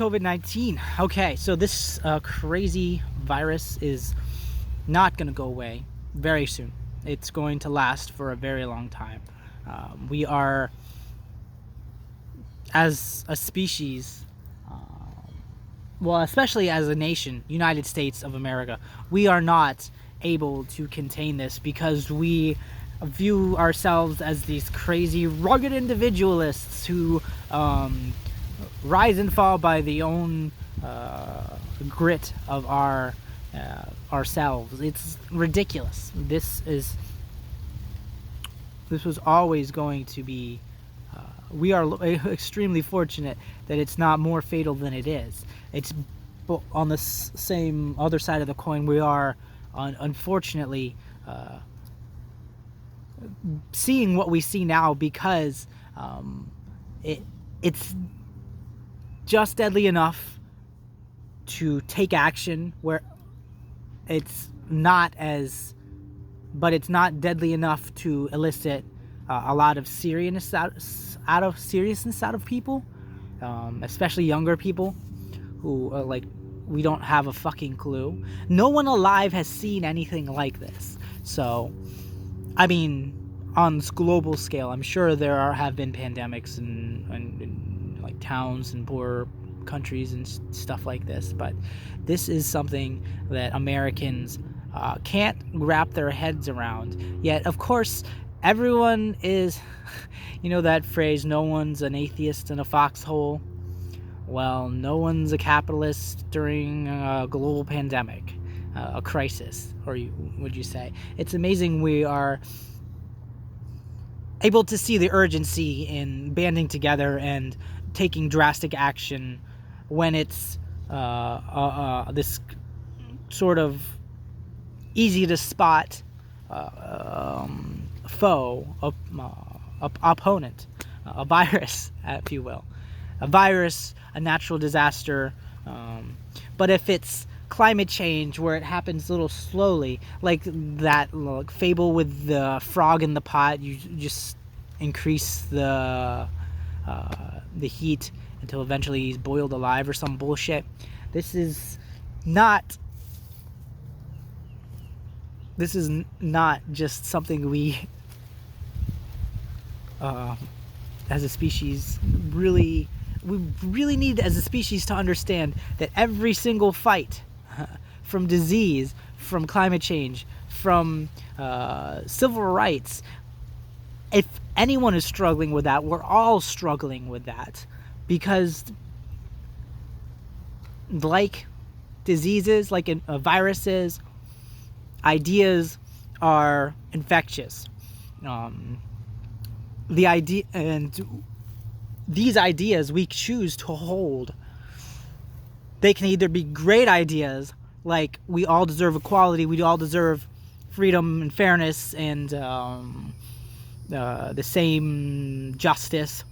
COVID-19. Okay, so this crazy virus is not going to go away very soon. It's going to last for a very long time. We are, as a species, well, especially as a nation, United States of America, we are not able to contain this because we view ourselves as these crazy, rugged individualists who rise and fall by the own grit of ourselves. It's ridiculous. This was always going to be. We are extremely fortunate that it's not more fatal than it is. It's on the same other side of the coin. We are, unfortunately, seeing what we see now because it's just deadly enough to take action where it's not deadly enough to elicit a lot of seriousness out of people, especially younger people who we don't have a fucking clue. No one alive has seen anything like this. So, I mean, on this global scale, I'm sure there have been pandemics in like towns and poor countries and stuff like this, but this is something that Americans can't wrap their heads around. Yet, of course, everyone is, that phrase, no one's an atheist in a foxhole. Well, no one's a capitalist during a global pandemic, a crisis, or would you say? It's amazing we are able to see the urgency in banding together and taking drastic action when it's this sort of easy to spot foe, opponent, a virus, if you will. A virus, a natural disaster. But if it's climate change where it happens a little slowly, like that fable with the frog in the pot, you just increase the heat until eventually he's boiled alive or some bullshit. This is not just something we as a species we really need as a species to understand that every single fight, from disease, from climate change, from civil rights, if anyone is struggling with that, we're all struggling with that, because like diseases, like viruses, ideas are infectious. The idea and these ideas we choose to hold, they can either be great ideas, like we all deserve equality, we all deserve freedom and fairness and the same justice,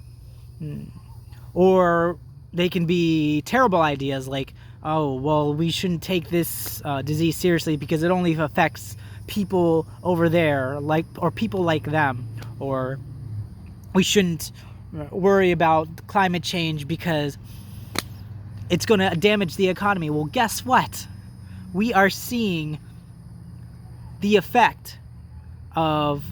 or they can be terrible ideas like, oh, well, we shouldn't take this disease seriously because it only affects people over there, or people like them, or we shouldn't worry about climate change because it's going to damage the economy. Well, guess what? We are seeing the effect of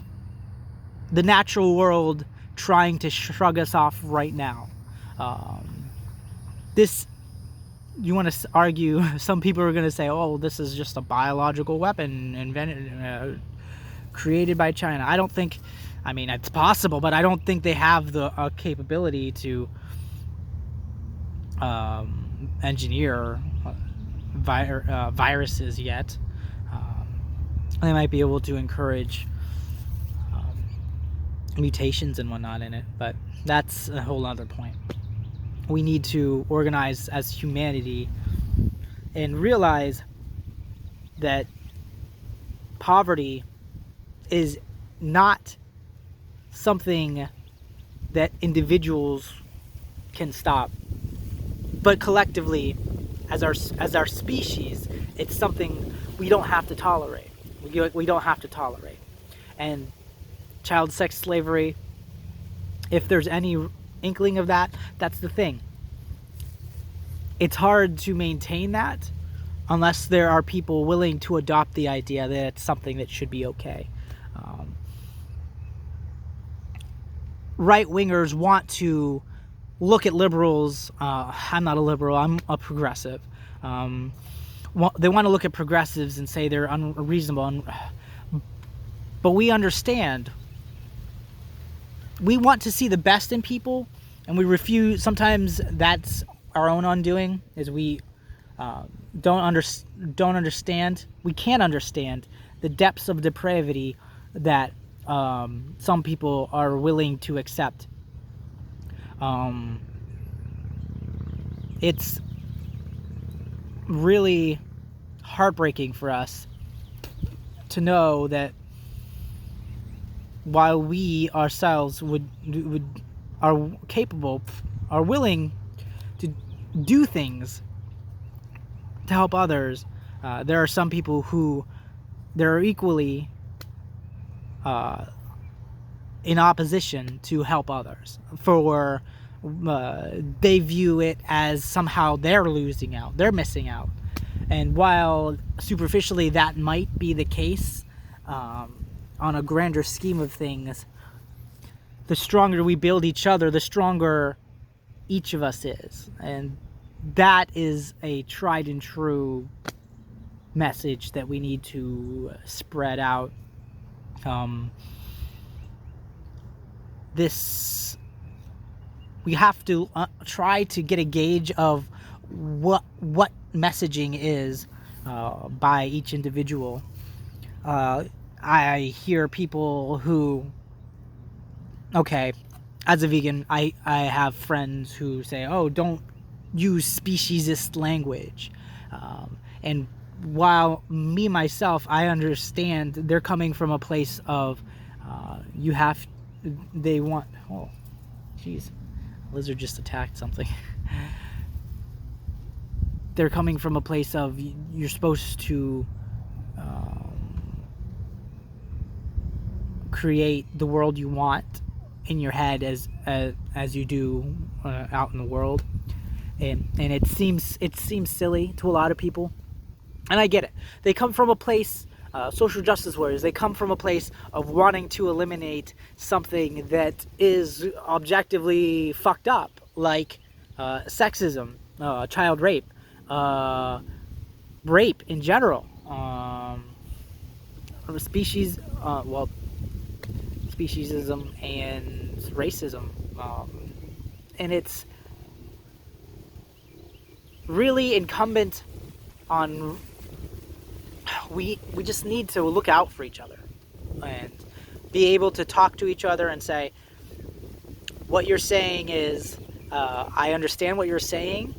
the natural world trying to shrug us off right now. You want to argue, some people are going to say, oh, this is just a biological weapon invented, created by China. I mean, it's possible, but I don't think they have the capability to engineer viruses yet. They might be able to encourage mutations and whatnot in it, but that's a whole other point. We need to organize as humanity and realize that poverty is not something that individuals can stop, but collectively, as our species, it's something we don't have to tolerate. We don't have to tolerate. And child sex slavery, if there's any inkling of that, that's the thing. it's hard to maintain that unless there are people willing to adopt the idea that it's something that should be okay. Right-wingers want to look at liberals. I'm not a liberal, I'm a progressive. They want to look at progressives and say they're unreasonable. But we understand. We want to see the best in people, and we refuse. Sometimes that's our own undoing, is we don't understand. We can't understand the depths of depravity that some people are willing to accept. It's really heartbreaking for us to know that while we ourselves are capable, are willing to do things to help others, there are some people who they're equally in opposition to help others. For they view it as somehow they're losing out, they're missing out. And while superficially that might be the case, on a grander scheme of things, the stronger we build each other, the stronger each of us is. And that is a tried and true message that we need to spread out. We have to try to get a gauge of what messaging is by each individual. I hear people who, okay, as a vegan, I have friends who say, oh, don't use speciesist language. And while me, myself, I understand they're coming from a place of, they want, oh, jeez, lizard just attacked something. They're coming from a place of, you're supposed to create the world you want in your head as you do out in the world, and it seems silly to a lot of people, and I get it. They come from a place, social justice warriors, they come from a place of wanting to eliminate something that is objectively fucked up, like sexism, child rape, rape in general, speciesism and racism, and it's really incumbent on we just need to look out for each other and be able to talk to each other and say, what you're saying is, I understand what you're saying,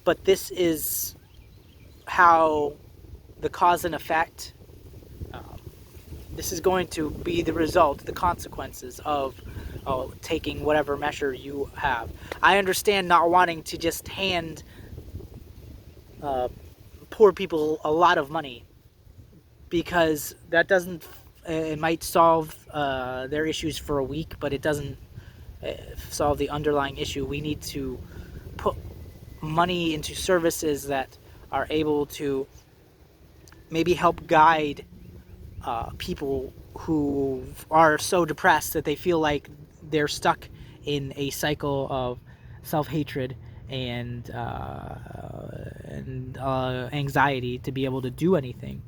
but this is how the cause and effect, this is going to be the result, the consequences of taking whatever measure you have. I understand not wanting to just hand poor people a lot of money, because that doesn't, it might solve their issues for a week, but it doesn't solve the underlying issue. We need to put money into services that are able to maybe help guide people who are so depressed that they feel like they're stuck in a cycle of self-hatred and anxiety to be able to do anything.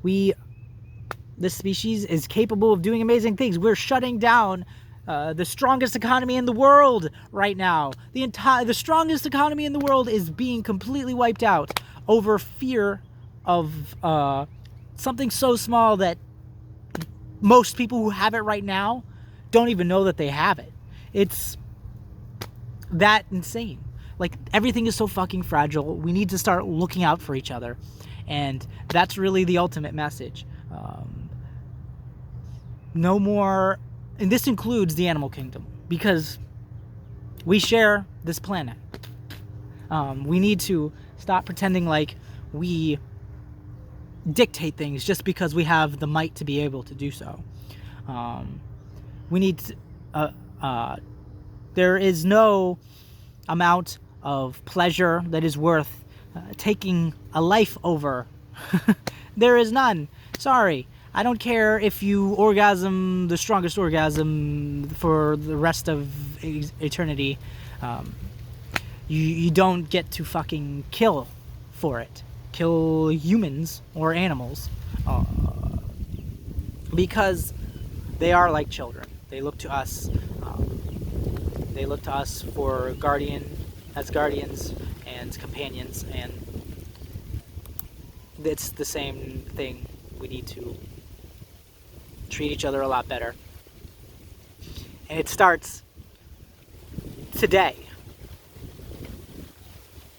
This species is capable of doing amazing things. We're shutting down the strongest economy in the world right now. The strongest economy in the world is being completely wiped out over fear of something so small that most people who have it right now don't even know that they have it. It's that insane. Like, everything is so fucking fragile. We need to start looking out for each other, and that's really the ultimate message. No more, and this includes the animal kingdom, because we share this planet. We need to stop pretending like we dictate things just because we have the might to be able to do so. We need to, there is no amount of pleasure that is worth taking a life over. There is none. Sorry. I don't care if you orgasm the strongest orgasm for the rest of eternity. You don't get to fucking kill for it. Kill humans or animals. Because they are like children. They look to us. They look to us for as guardians and companions, and it's the same thing. We need to treat each other a lot better. And it starts today.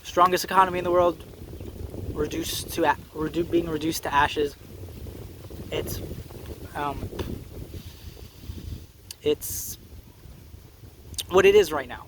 Strongest economy in the world, being reduced to ashes. It's what it is right now.